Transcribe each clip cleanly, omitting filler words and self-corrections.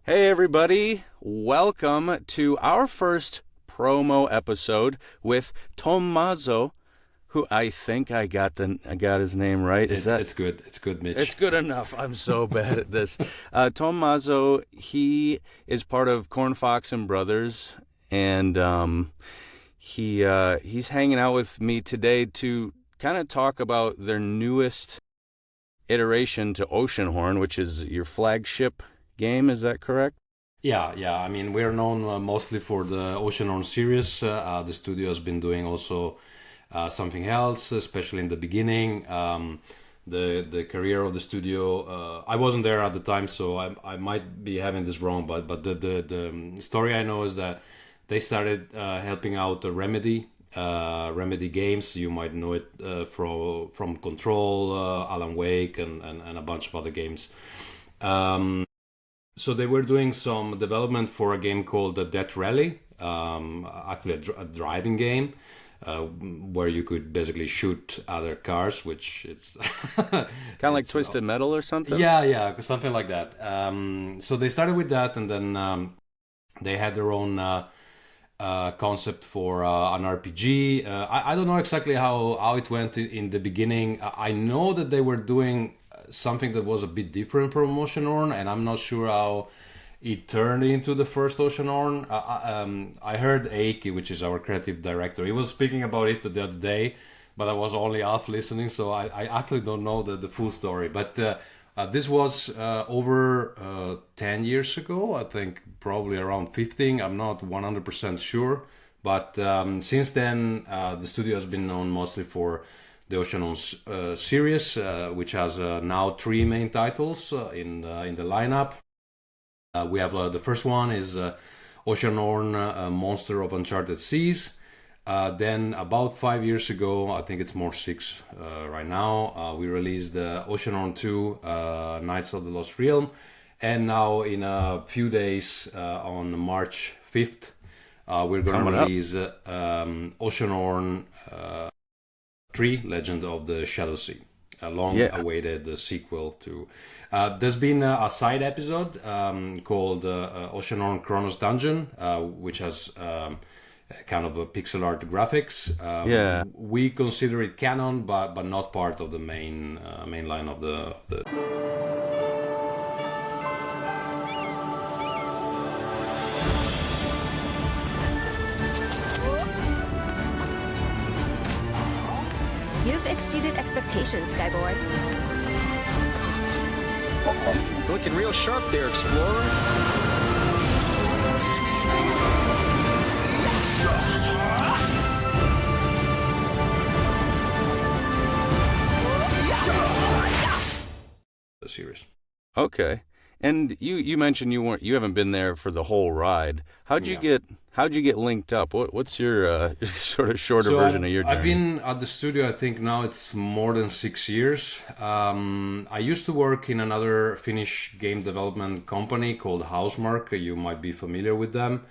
Hey everybody, welcome to our first promo episode with Tommaso, who I think I got his name right. It's good. It's good, Mitch. It's good enough. I'm so bad at this. Tommaso, he is part of Cornfox Brothers, and he's hanging out with me today to kind of talk about their newest iteration to Oceanhorn, which is your flagship game. Is that correct? Yeah. I mean, we're known mostly for the Oceanhorn series. The studio has been doing also something else, especially in the beginning. The career of the studio. I wasn't there at the time, so I might be having this wrong. But the story I know is that they started helping out the Remedy games. You might know it from Control, Alan Wake, and a bunch of other games. So they were doing some development for a game called the Death Rally, actually a driving game where you could basically shoot other cars, which it's kind of like Twisted Metal or something. Yeah, something like that. So they started with that, and then they had their own concept for an RPG. I don't know exactly how it went in the beginning. I know that they were doing something that was a bit different from Oceanhorn, and I'm not sure how it turned into the first Oceanhorn. I heard Eiki, which is our creative director, he was speaking about it the other day, but I was only half listening, so I actually don't know the full story. But this was over 10 years ago, I think probably around 15, I'm not 100% sure. But since then, the studio has been known mostly for the Oceanhorn series, which has now 3 main titles in the lineup. We have the first one is Oceanhorn Monster of Uncharted Seas. Then about 5 years ago, I think it's more 6 right now, we released Oceanhorn 2 Knights of the Lost Realm. And now in a few days, on March 5th, we're going to release Oceanhorn 3 Legend of the Shadow Sea, a long-awaited sequel to... there's been a side episode called Oceanhorn Chronos Dungeon, which has kind of a pixel art graphics. We consider it canon, but not part of the main line of the... You've exceeded expectations, Skyboy. Looking real sharp there, Explorer. The series. Okay. And you mentioned you haven't been there for the whole ride. How'd you get linked up? What's your sort of shorter version of your journey? I've been at the studio, I think now it's more than 6 years. I used to work in another Finnish game development company called Housemarque. You might be familiar with them.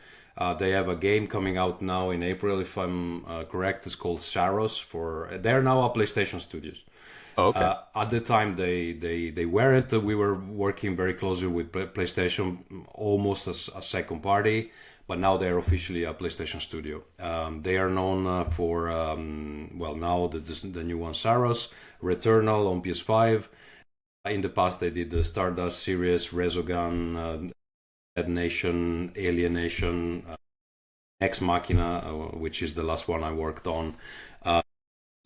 They have a game coming out now in April, if I'm correct. It's called Saros. They're now a PlayStation Studios. Oh, okay. At the time, they weren't. We were working very closely with PlayStation, almost as a second party, but now they're officially a PlayStation studio. They are known for, now the new one, Saros, Returnal on PS5. In the past, they did the Stardust series, Resogun, Dead Nation, Alienation, Ex Machina, which is the last one I worked on.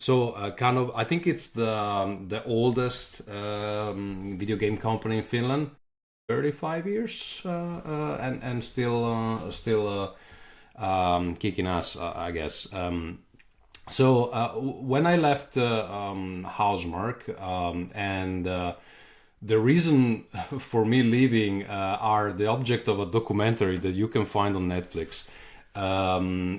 So I think it's the oldest video game company in Finland, 35 years, and still kicking ass, I guess. So when I left Housemarque, and the reason for me leaving are the object of a documentary that you can find on Netflix.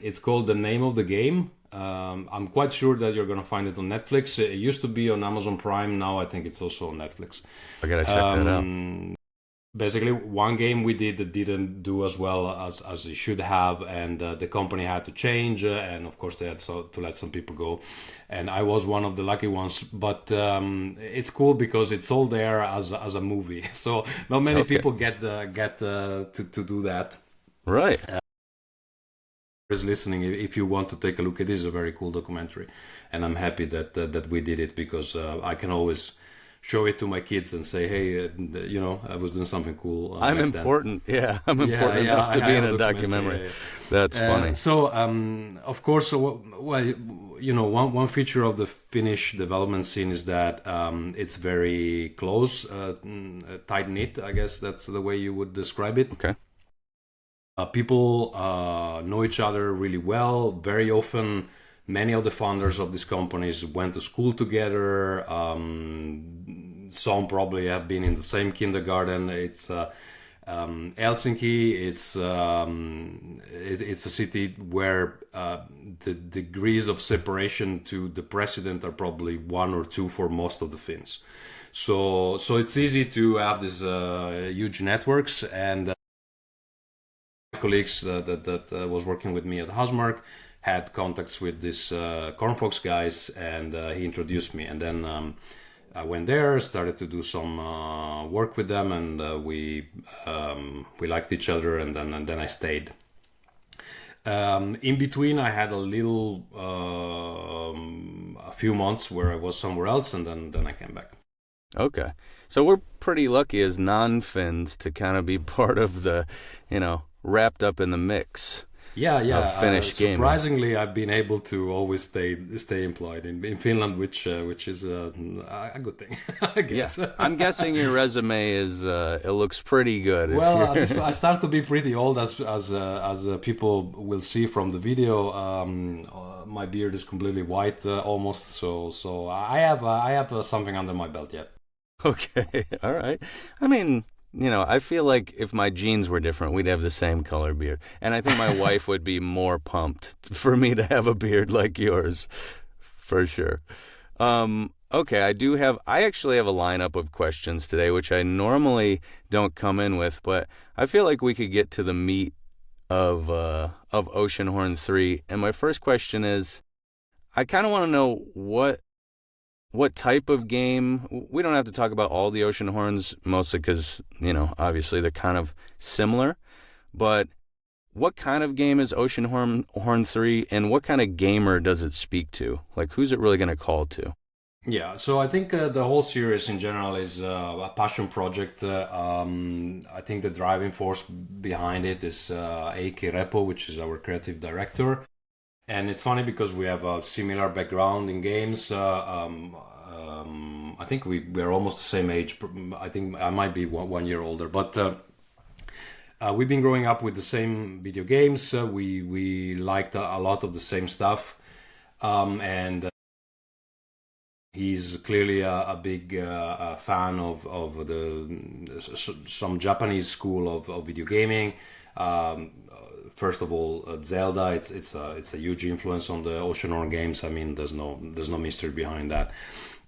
It's called The Name of the Game. I'm quite sure that you're going to find it on Netflix. It used to be on Amazon Prime. Now I think it's also on Netflix. I gotta check that out. basically one game we did that didn't do as well as it should have, and the company had to change, and of course they had to let some people go, and I was one of the lucky ones. But it's cool because it's all there as a movie, so not many people get to do that. Right. Is listening, if you want to take a look, it is a very cool documentary, and I'm happy that we did it, because I can always show it to my kids and say, hey, I was doing something cool. I'm important. Yeah, I'm important enough to be in a documentary. Yeah. That's funny. So, of course, one feature of the Finnish development scene is that it's very close, tight-knit, I guess that's the way you would describe it. Okay. People know each other really well. Very often, many of the founders of these companies went to school together. Some probably have been in the same kindergarten. It's Helsinki. It's a city where the degrees of separation to the president are probably 1 or 2 for most of the Finns. So it's easy to have these huge networks, and colleagues that was working with me at Housemarque had contacts with this Cornfox guys, and he introduced me, and then I went there, started to do some work with them, and we liked each other, and then I stayed. In between, I had a few months where I was somewhere else, and then I came back. Okay, so we're pretty lucky as non-Finns to kind of be part of the, wrapped up in the mix. Yeah. Finnish gaming. Surprisingly, I've been able to always stay employed in Finland, which is a good thing, I guess. Yeah. I'm guessing your resume is it looks pretty good. Well, I start to be pretty old, as people will see from the video. My beard is completely white almost, so I have something under my belt yet. Okay, all right. I mean, I feel like if my genes were different, we'd have the same color beard. And I think my wife would be more pumped for me to have a beard like yours, for sure. Okay, I actually have a lineup of questions today, which I normally don't come in with, but I feel like we could get to the meat of Oceanhorn 3. And my first question is, I kind of want to know what type of game. We don't have to talk about all the Oceanhorns, mostly because, obviously they're kind of similar. But what kind of game is Oceanhorn 3, and what kind of gamer does it speak to? Like, who's it really going to call to? Yeah, so I think the whole series in general is a passion project. I think the driving force behind it is Eiki Repo, which is our creative director. And it's funny because we have a similar background in games. I think we're almost the same age. I think I might be 1 year older, but we've been growing up with the same video games. We liked a lot of the same stuff, and he's clearly a big fan of some Japanese school of video gaming. First of all, Zelda. It's a huge influence on the Oceanhorn games. I mean, there's no mystery behind that.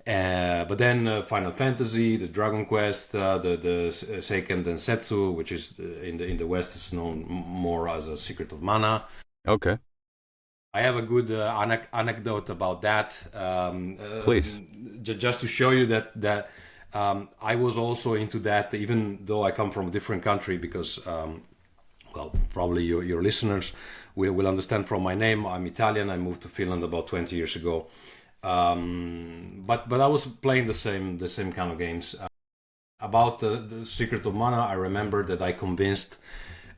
But then Final Fantasy, the Dragon Quest, the Seiken Densetsu, which is in the West is known more as a Secret of Mana. Okay. I have a good anecdote about that. Please. Just to show you that I was also into that, even though I come from a different country, because probably your listeners will understand from my name. I'm Italian. I moved to Finland about 20 years ago. But I was playing the same kind of games. About the Secret of Mana, I remember that I convinced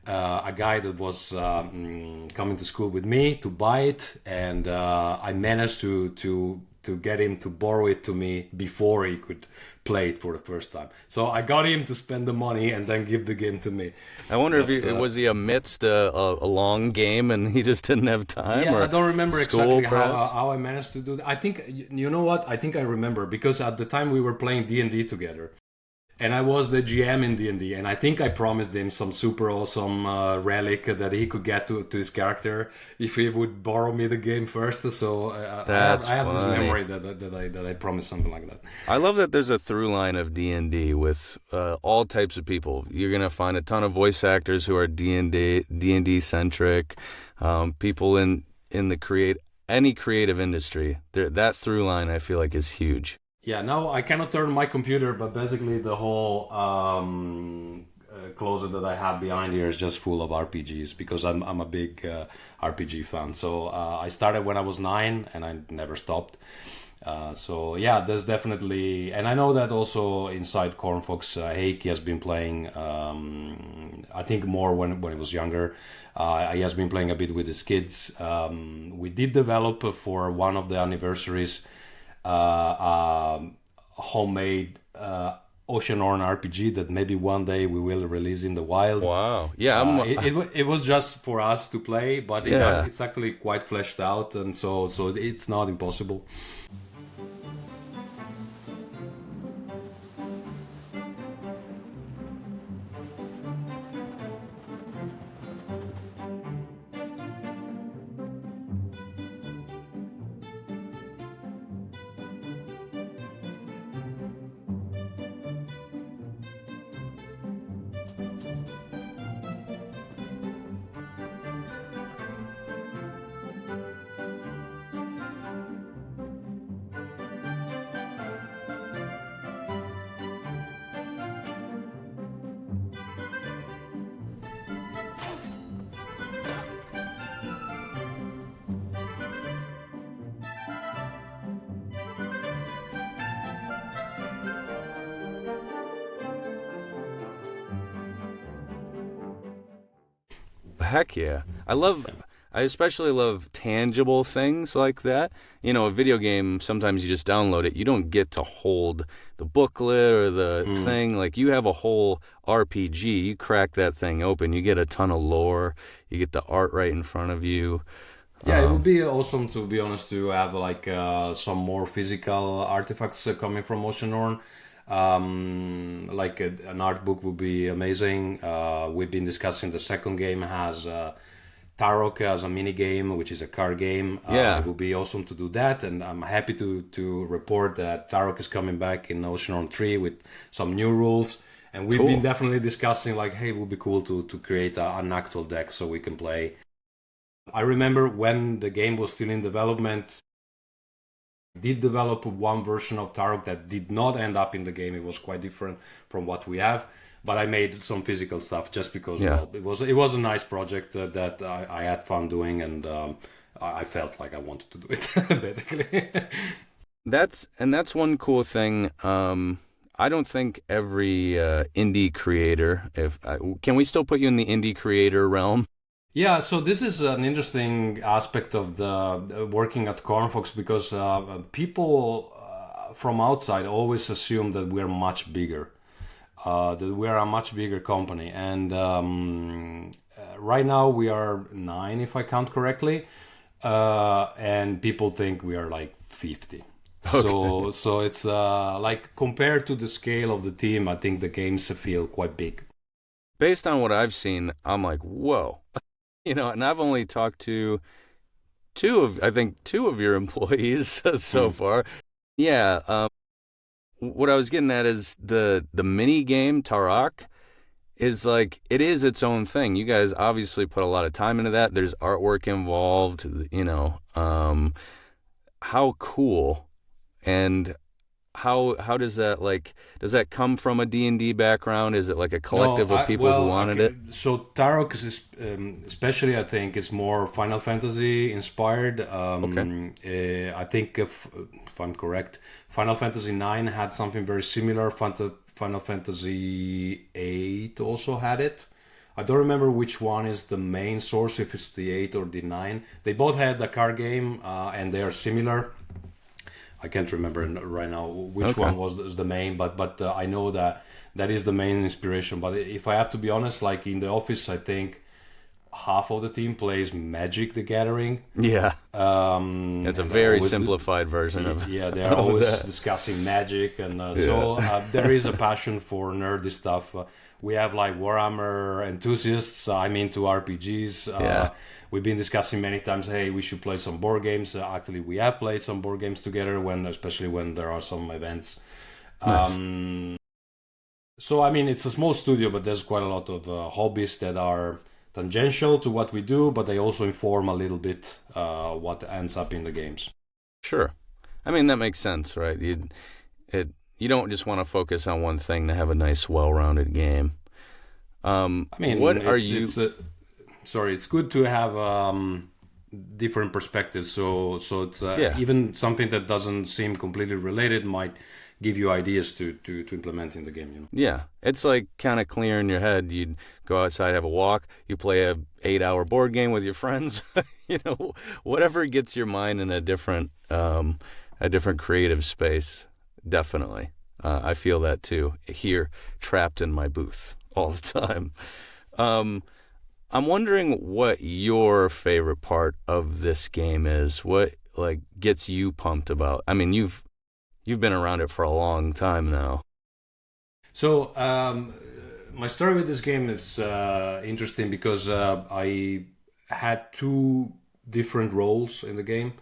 a guy that was coming to school with me to buy it, and I managed to get him to borrow it to me before he could play it for the first time. So I got him to spend the money and then give the game to me. I wonder if was he amidst a long game and he just didn't have time? Yeah, or I don't remember exactly perhaps? how I managed to do that. I think, you know what? I think I remember, because at the time we were playing D&D together. and I was the GM in D&D, and I think I promised him some super awesome relic that he could get to his character if he would borrow me the game first. So I have this memory that I promised something like that. I love that there's a through line of D&D with all types of people. You're gonna find a ton of voice actors who are D&D centric, people in the any creative industry. That through line I feel like is huge. Yeah, now I cannot turn my computer, but basically the whole closet that I have behind here is just full of RPGs because I'm a big RPG fan. So I started when I was 9 and I never stopped. So yeah, there's definitely, and I know that also inside Cornfox, Heikki has been playing. I think more when he was younger. He has been playing a bit with his kids. We did develop for one of the anniversaries homemade Oceanhorn RPG that maybe one day we will release in the wild. Wow! Yeah, it was just for us to play, but it's actually quite fleshed out, and so it's not impossible. Heck yeah. I especially love tangible things like that. You know, a video game, sometimes you just download it. You don't get to hold the booklet or the thing. Like, you have a whole RPG. You crack that thing open. You get a ton of lore. You get the art right in front of you. Yeah, it would be awesome, to be honest, to have like some more physical artifacts coming from Oceanhorn. Like an art book would be amazing. We've been discussing the second game has Tarok as a mini game, which is a card game. It would be awesome to do that, and I'm happy to report that Tarok is coming back in Oceanhorn 3 with some new rules. And we've been definitely discussing like, hey, it would be cool to create an actual deck so we can play. I remember when the game was still in development, did develop one version of Tarok that did not end up in the game. It was quite different from what we have, but I made some physical stuff just because it was a nice project that I had fun doing, and I felt like I wanted to do it basically. That's one cool thing. I don't think every indie creator, can we still put you in the indie creator realm? Yeah, so this is an interesting aspect of the working at Cornfox, because people from outside always assume that we're much bigger, that we're a much bigger company. And right now we are 9, if I count correctly, and people think we are like 50. Okay. So it's like, compared to the scale of the team, I think the games feel quite big. Based on what I've seen, I'm like, whoa. You know, and I've only talked to two of your employees so far. Yeah. What I was getting at is the mini game Tarok is like, it is its own thing. You guys obviously put a lot of time into that. There's artwork involved. You know, how cool. And how does that come from a D&D background? Is it like a collective of people who wanted it? So Tarok is especially, I think, is more Final Fantasy inspired. I think if I'm correct, Final Fantasy 9 had something very similar. Final Fantasy 8 also had it. I don't remember which one is the main source, if it's the 8 or the 9. They both had a card game, and they are similar. I can't remember right now which one was the main, but I know that is the main inspiration. But if I have to be honest, like in the office, I think half of the team plays Magic the Gathering. Yeah. It's a very simplified version of Yeah, they're always discussing Magic, and so there is a passion for nerdy stuff. We have like Warhammer enthusiasts. I'm into RPGs. We've been discussing many times, hey, we should play some board games. Actually, we have played some board games together, especially when there are some events. Nice. So, I mean, it's a small studio, but there's quite a lot of hobbies that are tangential to what we do, but they also inform a little bit what ends up in the games. Sure. I mean, that makes sense, right? You don't just want to focus on one thing to have a nice, well-rounded game. I mean, it's good to have different perspectives. So it's even something that doesn't seem completely related might give you ideas to implement in the game. You know? Yeah, it's like kind of clearing your head. You'd go outside, have a walk. You play a 8-hour board game with your friends. Whatever gets your mind in a different creative space. Definitely, I feel that too. Here, trapped in my booth all the time. I'm wondering what your favorite part of this game is. What gets you pumped about? I mean, you've been around it for a long time now. So my story with this game is interesting because I had 2 different roles in the game.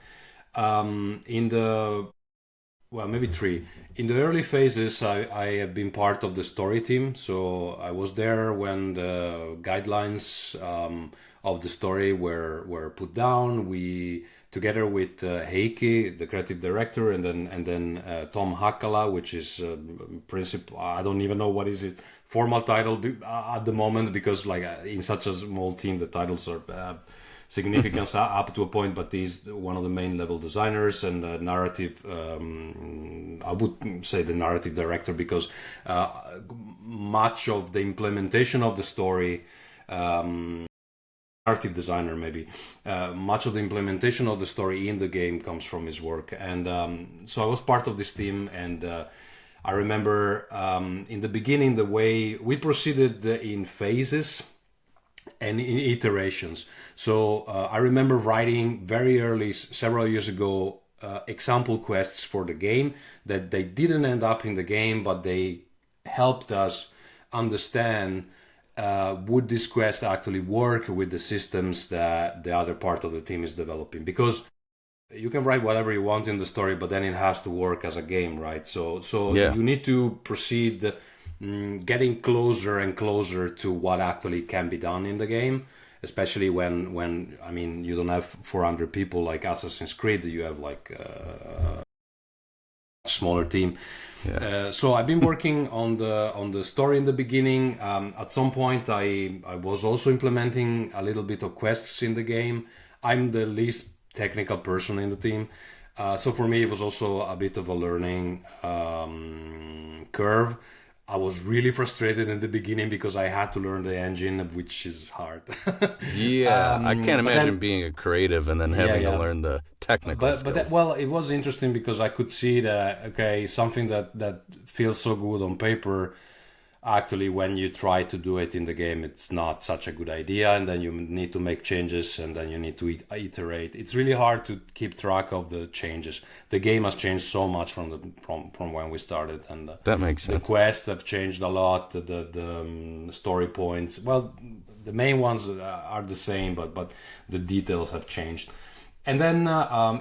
Maybe 3. In the early phases, I have been part of the story team. So I was there when the guidelines of the story were put down. We, together with Heikki, the creative director, and then Tom Hakkala, which is principal. I don't even know what is it formal title at the moment, because in such a small team, the titles have significance up to a point, but he's one of the main level designers and narrative. I would say the narrative director, because much of the implementation of the story. Narrative designer, maybe. Much of the implementation of the story in the game comes from his work. And so I was part of this team, and I remember in the beginning, the way we proceeded in phases and in iterations. So I remember writing very early, several years ago, example quests for the game that they didn't end up in the game, but they helped us understand would this quest actually work with the systems that the other part of the team is developing? Because you can write whatever you want in the story, but then it has to work as a game, right? So you need to proceed getting closer and closer to what actually can be done in the game, especially when I mean, you don't have 400 people like Assassin's Creed, you have like a smaller team. Yeah. So I've been working on the story in the beginning. At some point, I was also implementing a little bit of quests in the game. I'm the least technical person in the team, so for me it was also a bit of a learning curve. I was really frustrated in the beginning because I had to learn the engine, which is hard. Yeah, I can't imagine being a creative and then having to learn the technical skills. But it was interesting because I could see that, something that feels so good on paper, actually when you try to do it in the game, it's not such a good idea, and then you need to make changes, and then you need to iterate. It's really hard to keep track of the changes. The game has changed so much from when we started, and that makes sense. The quests have changed a lot. The story points, well, the main ones are the same, but the details have changed. And then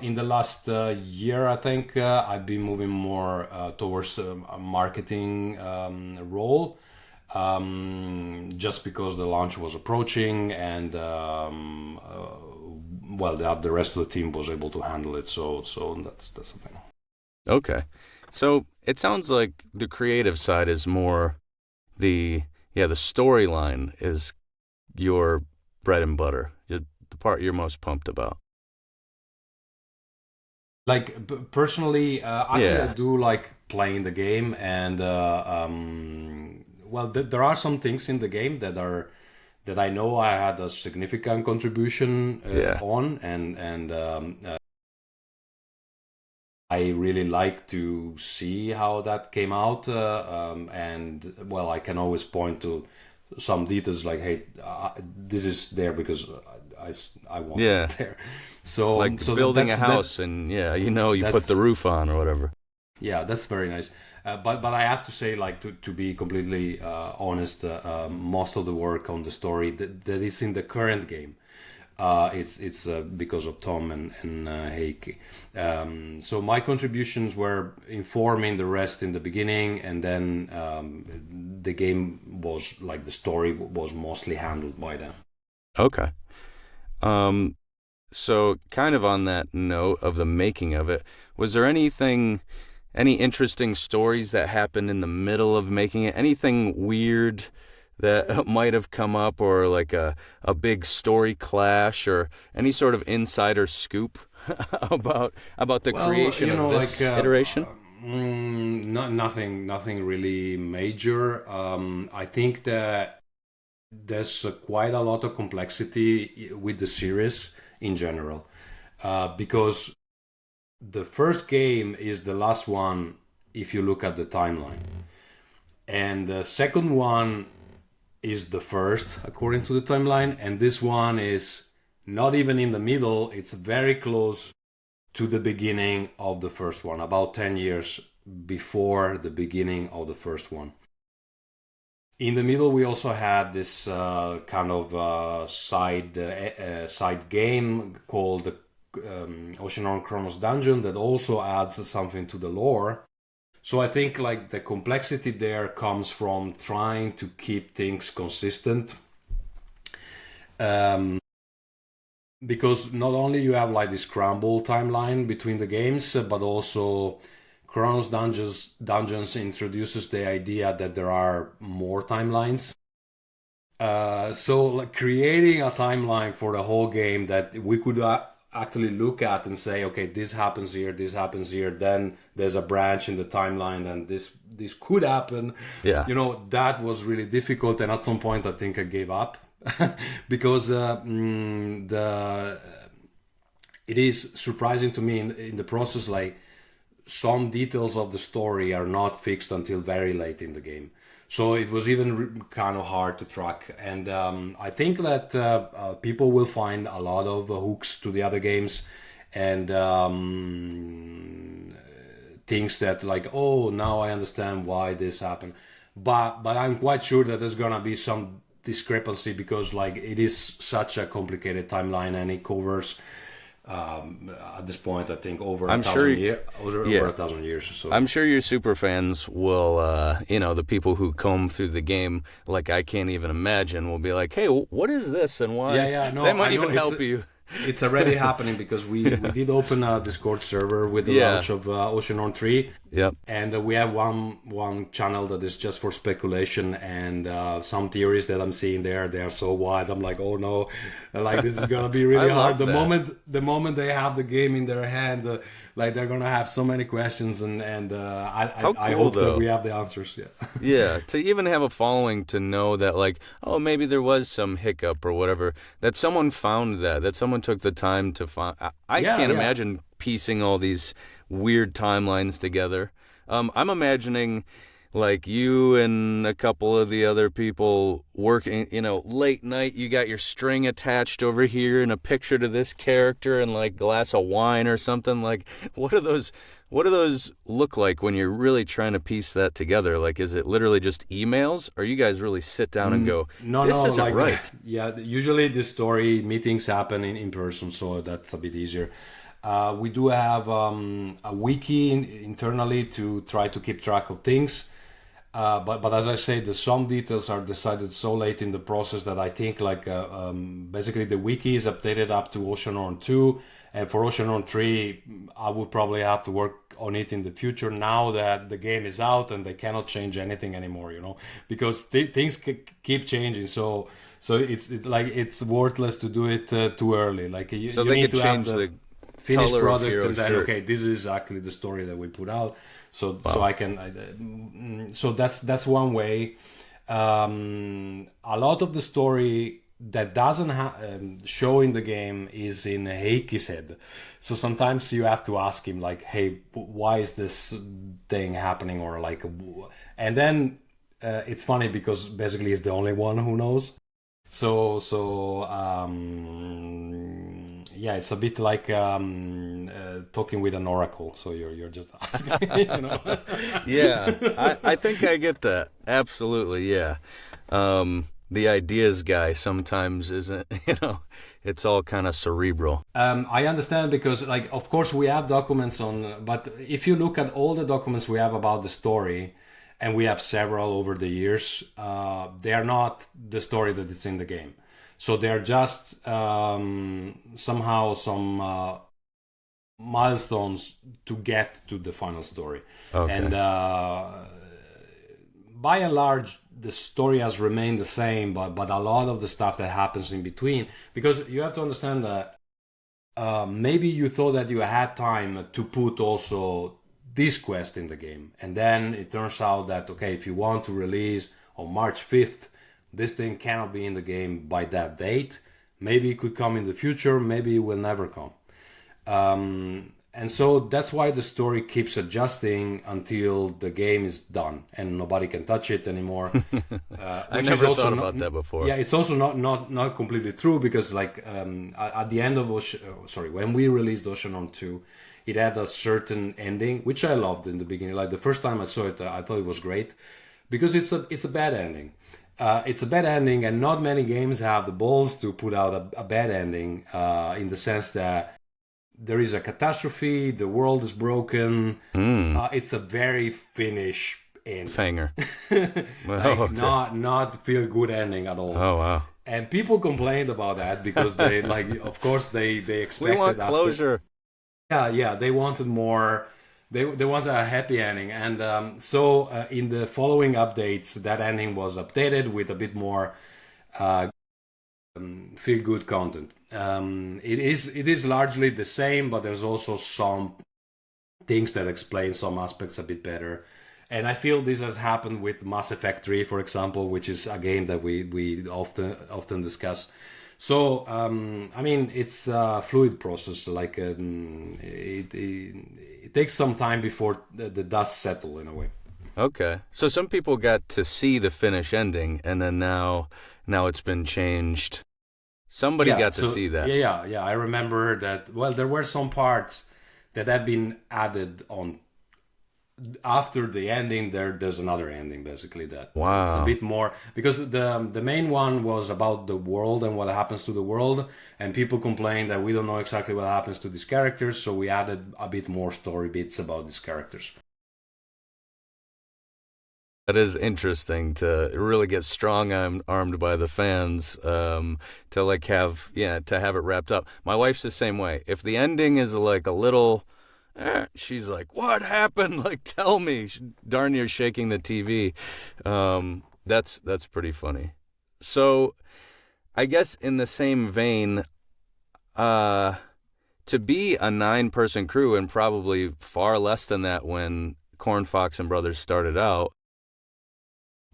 in the last year, I think I've been moving more towards a marketing role, just because the launch was approaching, and the rest of the team was able to handle it. So that's the thing. Okay, so it sounds like the creative side is more the storyline is your bread and butter, the part you're most pumped about. Like personally, I do like playing the game, and there are some things in the game that I know I had a significant contribution on, and I really like to see how that came out, and I can always point to some details like, hey, this is there because I want Yeah. it there. So Like so building a that's- house and you put that's- the roof on or whatever. Yeah, that's very nice. But I have to say, like, to be completely honest, most of the work on the story that is in the current game, it's because of Tom and Heikki. So my contributions were informing the rest in the beginning, and then the game was like the story was mostly handled by them. Okay. So kind of on that note of the making of it, was there any interesting stories that happened in the middle of making it? Anything weird that might have come up, or like a big story clash, or any sort of insider scoop about the creation of this iteration? Nothing really major. I think that there's quite a lot of complexity with the series in general, because the first game is the last one if you look at the timeline, and the second one is the first according to the timeline, and this one is not even in the middle. It's very close to the beginning of the first one, about 10 years before the beginning of the first one. In the middle, we also had this kind of side game called Oceanhorn Chronos Dungeon that also adds something to the lore. So I think like the complexity there comes from trying to keep things consistent. Because not only you have like this scramble timeline between the games, but also Chronos Dungeons introduces the idea that there are more timelines. So like creating a timeline for the whole game that we could actually look at and say, okay, this happens here, then there's a branch in the timeline, and this could happen. Yeah. That was really difficult, and at some point I think I gave up because it is surprising to me in the process, like some details of the story are not fixed until very late in the game. So it was even kind of hard to track. And I think that people will find a lot of hooks to the other games, and things that like, oh, now I understand why this happened. But I'm quite sure that there's going to be some discrepancy because like it is such a complicated timeline, and it covers at this point I think over a thousand years or so. I'm sure your super fans will the people who comb through the game like I can't even imagine will be like, hey, what is this and why? They might even help you. It's already happening because we did open a Discord server with the launch of Oceanhorn 3. Yep. And we have one channel that is just for speculation, and some theories that I'm seeing there, they are so wide. I'm like, oh no, like this is gonna be really hard. The moment they have the game in their hand, like they're gonna have so many questions, and I hope that we have the answers. Yeah. Yeah, to even have a following to know that like, oh, maybe there was some hiccup or whatever, that someone found that someone took the time to find. I can't imagine piecing all these weird timelines together. I'm imagining like you and a couple of the other people working, late night, you got your string attached over here and a picture to this character and like glass of wine or something. Like what do those look like when you're really trying to piece that together? Like, is it literally just emails, or you guys really sit down and go, this isn't like, right? Yeah, usually the story meetings happen in person, so that's a bit easier. We do have a wiki internally to try to keep track of things. But as I say, some details are decided so late in the process that I think like basically the wiki is updated up to Oceanhorn 2. And for Oceanhorn 3, I would probably have to work on it in the future now that the game is out and they cannot change anything anymore, because things keep changing. So it's like it's worthless to do it too early. Like you need to change the finished product and then shirt. Okay, this is actually the story that we put out. So I can. So that's one way. A lot of the story that doesn't show in the game is in Heikki's head. So sometimes you have to ask him like, hey, why is this thing happening? Or like, and then it's funny because basically he's the only one who knows. So yeah, it's a bit like talking with an oracle. So you're just asking, you know. Yeah, I think I get that. Absolutely, yeah. The ideas guy sometimes isn't, you know, it's all kind of cerebral. I understand because, like, of course we have documents on, but if you look at all the documents we have about the story, and we have several over the years, they are not the story that is in the game. So they're just somehow some milestones to get to the final story. Okay. And by and large, the story has remained the same, but a lot of the stuff that happens in between, because you have to understand that maybe you thought that you had time to put also this quest in the game, and then it turns out that, okay, if you want to release on March 5th, this thing cannot be in the game by that date. Maybe it could come in the future, maybe it will never come. And so that's why the story keeps adjusting until the game is done and nobody can touch it anymore. I never thought about that before. Yeah, it's also not completely true, because like at the end of when we released Oceanhorn 2, it had a certain ending, which I loved in the beginning. Like the first time I saw it, I thought it was great, because it's a bad ending. It's a bad ending, and not many games have the balls to put out a bad ending, in the sense that there is a catastrophe, the world is broken. It's a very Finnish ending. Fanger. Like, not feel good ending at all. Oh, wow. And people complained about that because they like, of course they expected we want closure. Yeah, they wanted more. They wanted a happy ending, and so in the following updates, that ending was updated with a bit more feel good content. It is largely the same, but there's also some things that explain some aspects a bit better. And I feel this has happened with Mass Effect 3, for example, which is a game that we often discuss. So I mean, it's a fluid process. Like it takes some time before the dust settle in a way. Okay, so some people got to see the finish ending, and then now it's been changed. Somebody got to see that. Yeah. I remember that. Well, there were some parts that have been added on after the ending. There's another ending, basically, that wow. It's a bit more, because the main one was about the world and what happens to the world, and people complained that we don't know exactly what happens to these characters, so we added a bit more story bits about these characters. That is interesting to really get strong-armed by the fans, to like have it wrapped up. My wife's the same way. If the ending is like a little, she's like, "What happened? Like, tell me." She darn near shaking the TV. That's pretty funny. So, I guess in the same vein, to be a 9-person crew, and probably far less than that when Cornfox and Brothers started out.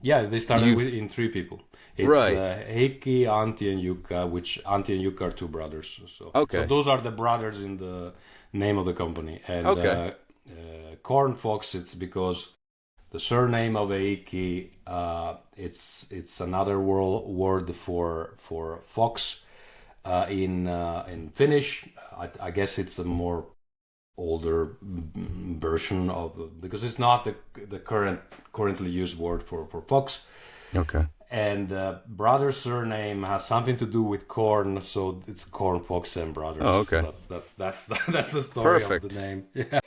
Yeah, they started in 3 people. It's right. Heikki, Antti, and Jukka, which Antti and Jukka are 2 brothers. So those are the brothers in the name of the company. And Cornfox, it's because the surname of Heikki, it's another word for fox in Finnish. I guess it's a more older version of, because it's not the currently used word for fox. Okay. And brother's surname has something to do with corn, so it's Cornfox and Brothers. Oh, okay. So that's the story Perfect. of the name. Yeah.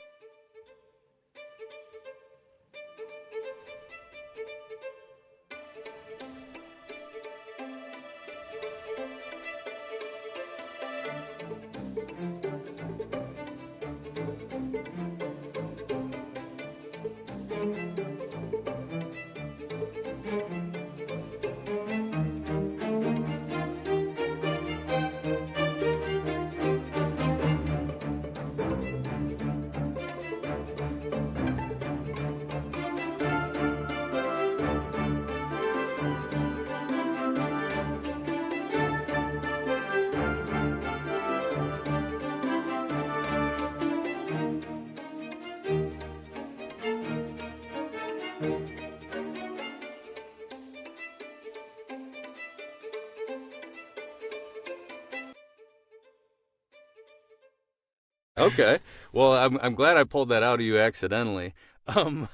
Okay. Well, I'm glad I pulled that out of you accidentally. Um,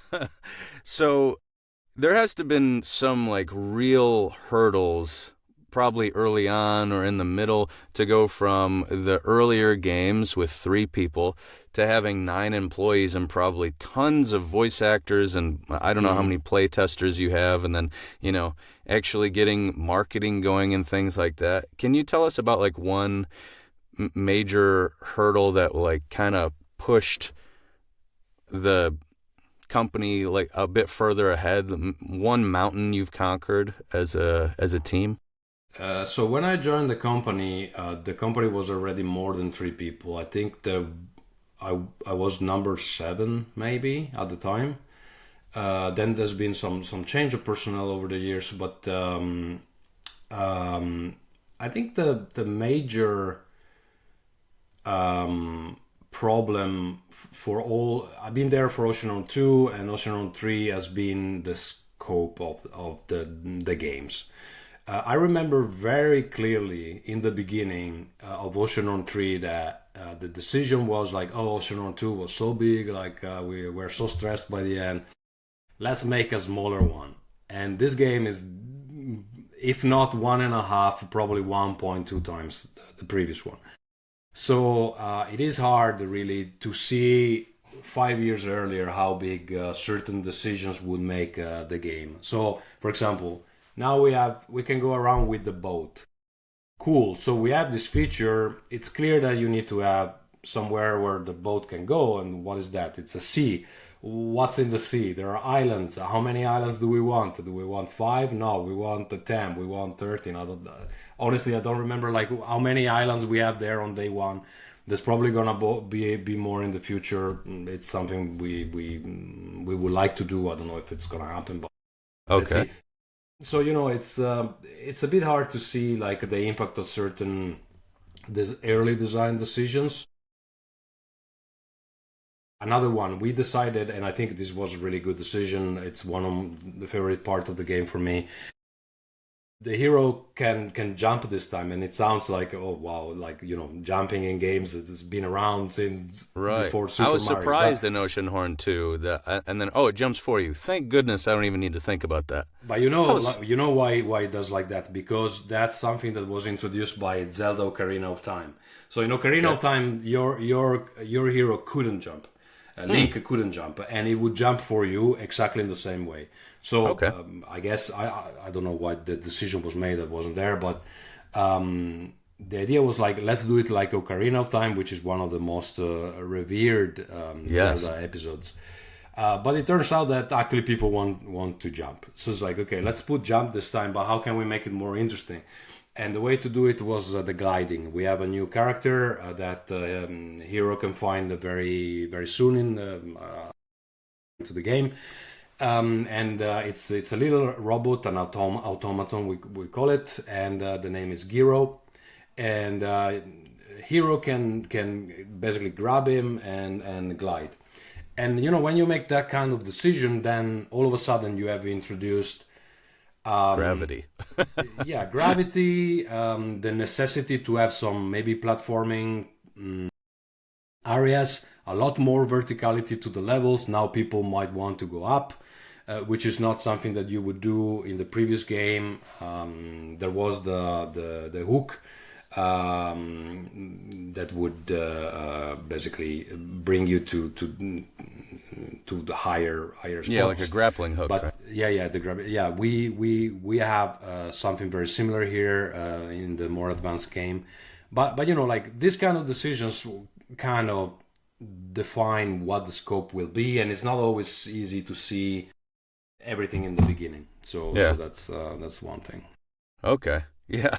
so there has to been some like real hurdles, probably early on or in the middle, to go from the earlier games with 3 people to having 9 employees and probably tons of voice actors, and I don't know how many play testers you have, and then, actually getting marketing going and things like that. Can you tell us about like one major hurdle that like kind of pushed the company like a bit further ahead, one mountain you've conquered as a team? So when I joined the company was already more than 3 people. I think I was number 7 maybe at the time. Then there's been some change of personnel over the years, but I think the major problem for all, I've been there for Oceanhorn 2, and Oceanhorn 3 has been the scope of the games. I remember very clearly in the beginning of Oceanhorn 3 that the decision was like, oh, Oceanhorn 2 was so big, like we were so stressed by the end, let's make a smaller one. And this game is, if not 1.5, probably 1.2 times the previous one. So it is hard really to see 5 years earlier how big certain decisions would make the game. So, for example, now we can go around with the boat. Cool. So we have this feature. It's clear that you need to have somewhere where the boat can go. And what is that? It's a sea. What's in the sea? There are islands. How many islands do we want? Do we want 5? No, we want 10. We want 13. Honestly, I don't remember like how many islands we have there on day one. There's probably gonna be more in the future. It's something we would like to do. I don't know if it's gonna happen, but okay. So it's a bit hard to see like the impact of certain early design decisions. Another one we decided, and I think this was a really good decision. It's one of the favorite part of the game for me. The hero can jump this time, and it sounds like, oh wow, like jumping in games has been around since before Super Mario. I was surprised in Oceanhorn 2 that, and then it jumps for you. Thank goodness I don't even need to think about that. But you know why it does like that? Because that's something that was introduced by Zelda Ocarina of Time. So in Ocarina of Time, your hero couldn't jump. Link couldn't jump, and it would jump for you exactly in the same way. So I guess I don't know why the decision was made that wasn't there, but the idea was like, let's do it like Ocarina of Time, which is one of the most revered Zelda episodes. But it turns out that actually people want to jump. So it's like, okay, let's put jump this time, but how can we make it more interesting? And the way to do it was the gliding. We have a new character that hero can find very very soon into the game, and it's a little robot, an automaton we call it, and the name is Giro, and hero can basically grab him and glide. And when you make that kind of decision, then all of a sudden you have introduced gravity. Gravity, the necessity to have some maybe platforming areas, a lot more verticality to the levels. Now people might want to go up, which is not something that you would do in the previous game. There was the hook that would basically bring you to the higher spots. Yeah, like a grappling hook. But right? We have something very similar here in the more advanced game. But like these kind of decisions kind of define what the scope will be, and it's not always easy to see everything in the beginning. So that's one thing. Okay. Yeah.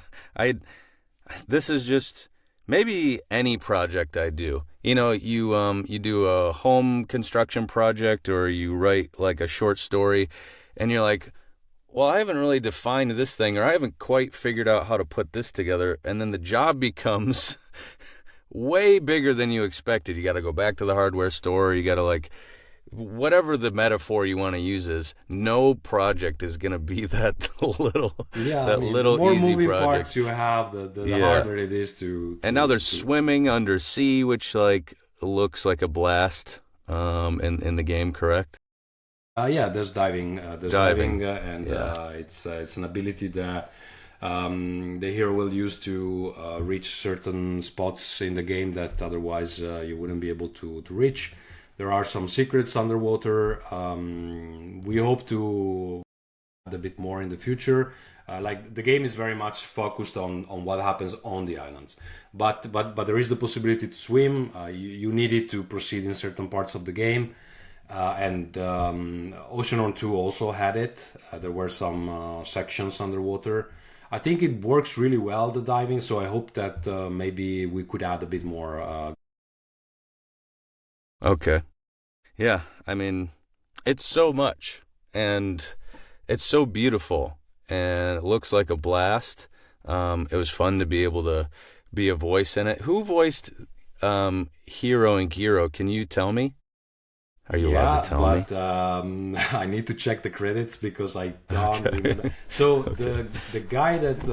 This is just maybe any project I do. You do a home construction project, or you write like a short story, and you're like, well, I haven't really defined this thing, or I haven't quite figured out how to put this together. And then the job becomes way bigger than you expected. You got to go back to the hardware store. You got to whatever the metaphor you want to use is, no project is going to be that little, little more easy moving project. Parts you have, the harder it is to. And now they're swimming under sea, which looks like a blast in the game, correct? Yeah, there's diving. And it's an ability that the hero will use to reach certain spots in the game that otherwise you wouldn't be able to reach. There are some secrets underwater. We hope to add a bit more in the future. Like the game is very much focused on what happens on the islands, but there is the possibility to swim. You need it to proceed in certain parts of the game, and Oceanhorn 2 also had it. There were some sections underwater. I think it works really well, the diving. So I hope that maybe we could add a bit more. Okay, yeah. I mean, it's so much, and it's so beautiful. And it looks like a blast. It was fun to be able to be a voice in it. Who voiced Hero and Giro? Can you tell me? Are you allowed to tell me? I need to check the credits because I don't remember. So the guy that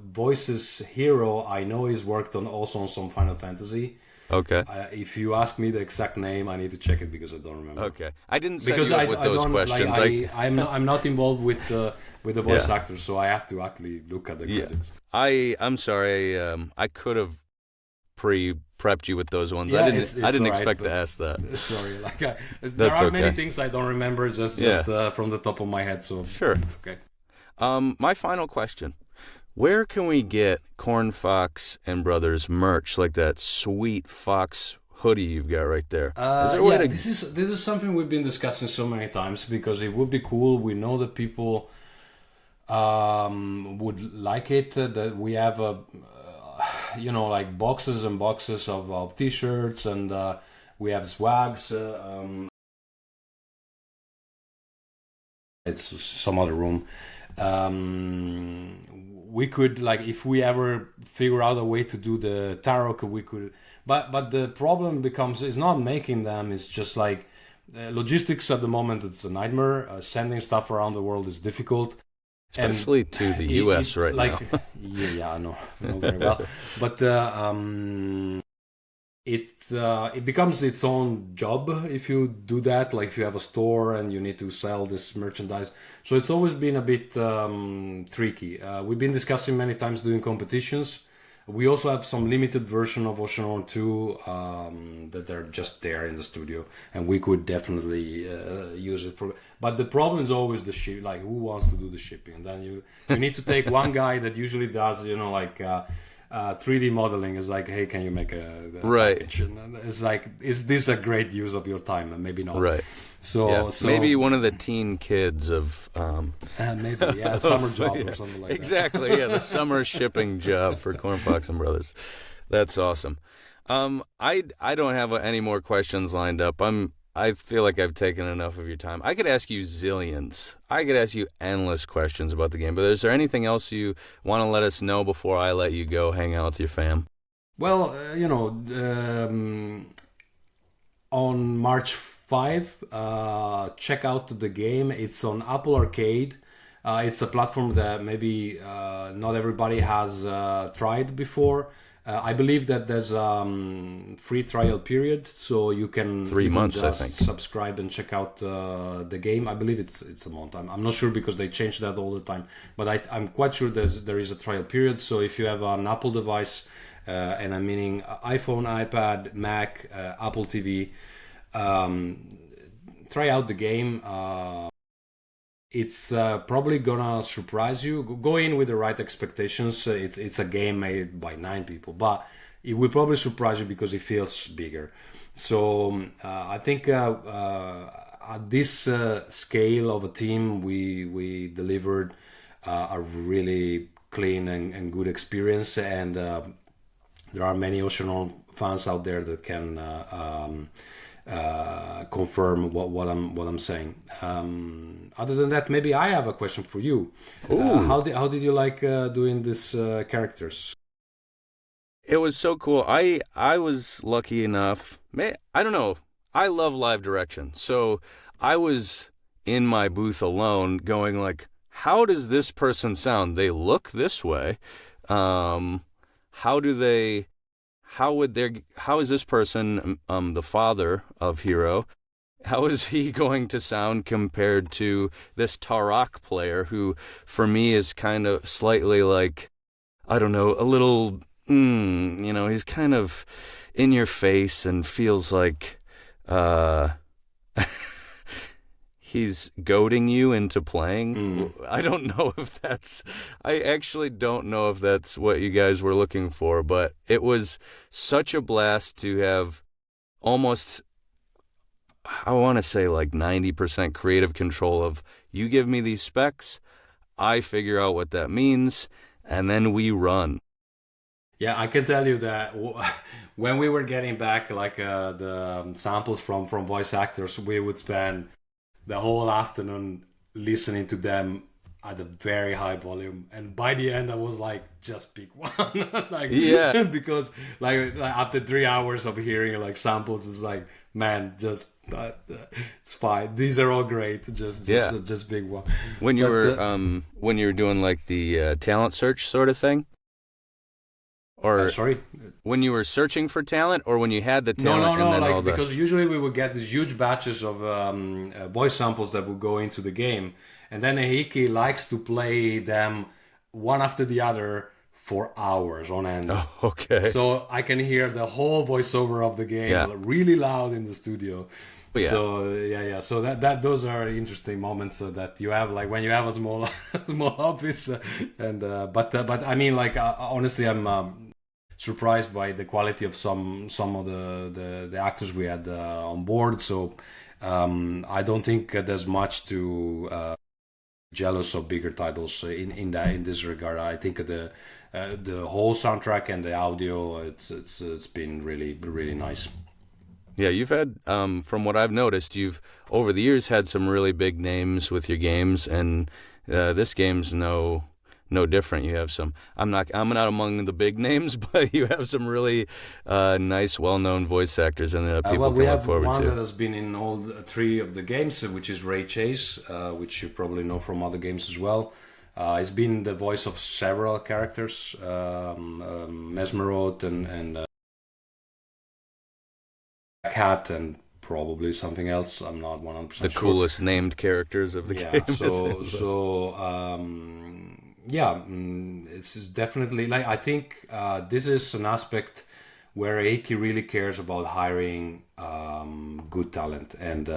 voices Hero, I know he's worked also on some Final Fantasy. Okay. If you ask me the exact name, I need to check it because I don't remember. Okay. I didn't set you up with those questions. I'm not involved with the voice actors, so I have to actually look at the credits. I'm sorry. I could have pre-prepped you with those ones. Yeah, I didn't expect to ask that. Sorry. There are many things I don't remember just from the top of my head, so sure. It's okay. My final question. Where can we get Cornfox and Brothers merch, like that sweet Fox hoodie you've got right there? This is something we've been discussing so many times because it would be cool. We know that people would like it. That we have like boxes and boxes of t-shirts, and we have swags. It's some other room. We could, like, if we ever figure out a way to do the tarot, we could. But the problem becomes is not making them. It's just like logistics at the moment. It's a nightmare. Sending stuff around the world is difficult, especially to the U.S. right now. Yeah, I know very well. But it becomes its own job if you do that. Like if you have a store and you need to sell this merchandise, so it's always been a bit tricky. We've been discussing many times doing competitions. We also have some limited version of Oceanhorn 2 that are just there in the studio, and we could definitely use it for. But the problem is always the ship. Like, who wants to do the shipping? And then you need to take one guy that usually does 3D modeling. Is like, hey, can you make a package? And it's like, is this a great use of your time? And maybe not. Right. So maybe one of the teen kids of maybe a summer job or something like exactly, that. Yeah, the summer shipping job for Cornfox and Brothers. That's awesome. I don't have any more questions lined up. I feel like I've taken enough of your time. I could ask you zillions. I could ask you endless questions about the game. But is there anything else you want to let us know before I let you go hang out with your fam? Well, on March 5, check out the game. It's on Apple Arcade. It's a platform that maybe not everybody has tried before. I believe that there's free trial period, so you can 3 months, I think, subscribe and check out the game. I believe it's a month. I'm not sure because they change that all the time, but I'm quite sure there is a trial period. So if you have an Apple device, and I'm meaning iPhone, iPad, Mac, Apple TV, try out the game. It's probably gonna surprise you. Go in with the right expectations. It's a game made by 9 people, but it will probably surprise you because it feels bigger. So I think at this scale of a team, we delivered a really clean and good experience, and there are many Oceanhorn fans out there that can confirm what I'm saying. Other than that, maybe I have a question for you. How did you like doing these characters? It was so cool. I was lucky enough. I don't know. I love live direction, so I was in my booth alone, going like, "How does this person sound? They look this way. How do they how is this person, the father of Hero, how is he going to sound compared to this Tarok player who, for me, is kind of slightly like, I don't know, a little, he's kind of in your face and feels like he's goading you into playing. I actually don't know if that's what you guys were looking for, but it was such a blast to have almost, I want to say like 90% creative control of, you give me these specs, I figure out what that means, and then we run. Yeah, I can tell you that when we were getting back the samples from voice actors, we would spend the whole afternoon listening to them at a very high volume, and by the end I was like, just pick one. Because after 3 hours of hearing like samples, it's like, man, just it's fine, these are all great, just pick one. When you were doing like the talent search sort of thing, or sorry, when you were searching for talent, or when you had the talent? No, because usually we would get these huge batches of voice samples that would go into the game, and then Heikki likes to play them one after the other for hours on end. Oh, okay. So I can hear the whole voiceover of the game really loud in the studio. Yeah. So So that those are interesting moments that you have, like when you have a small office, but I mean, like honestly, I'm surprised by the quality of some of the actors we had on board. So I don't think there's much to jealous of bigger titles in this regard. I think the whole soundtrack and the audio, it's been really nice. Yeah, you've had, from what I've noticed, you've over the years had some really big names with your games, and this game's no different. You have some. I'm not among the big names, but you have some really nice, well-known voice actors, and people can look forward to. We have one that has been in all three of the games, which is Ray Chase, which you probably know from other games as well. He's been the voice of several characters, Mesmerod and Cat, and probably something else. I'm not 100% sure. The coolest named characters of the game. It's definitely, like, I think this is an aspect where Heikki really cares about hiring good talent, and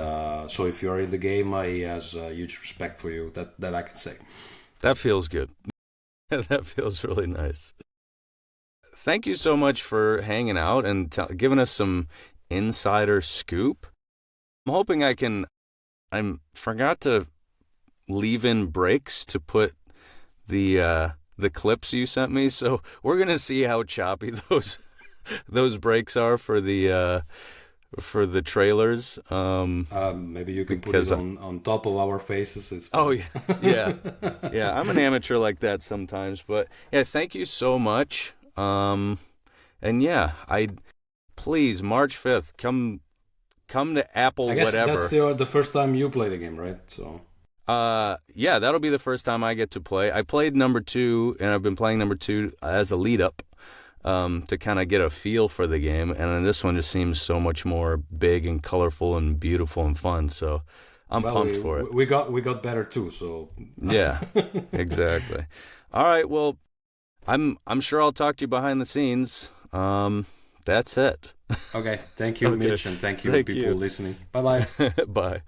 so if you're in the game, he has huge respect for you. That I can say. That feels good. That feels really nice. Thank you so much for hanging out and giving us some insider scoop. I'm hoping I forgot to leave in breaks to put the clips you sent me, so we're gonna see how choppy those breaks are for the trailers. Maybe you can put it on top of our faces. Oh yeah. I'm an amateur like that sometimes, but yeah, thank you so much. Please, March 5th, come to Apple, I guess whatever. That's the first time you play the game, right? So. Yeah, that'll be the first time I get to play. I played number 2, and I've been playing number 2 as a lead-up to kind of get a feel for the game. And then this one just seems so much more big and colorful and beautiful and fun. So I'm pumped for it. We got better too. So yeah, exactly. All right. Well, I'm sure I'll talk to you behind the scenes. That's it. Okay. Thank you, Mitch, and thank you, people listening. Bye-bye. Bye.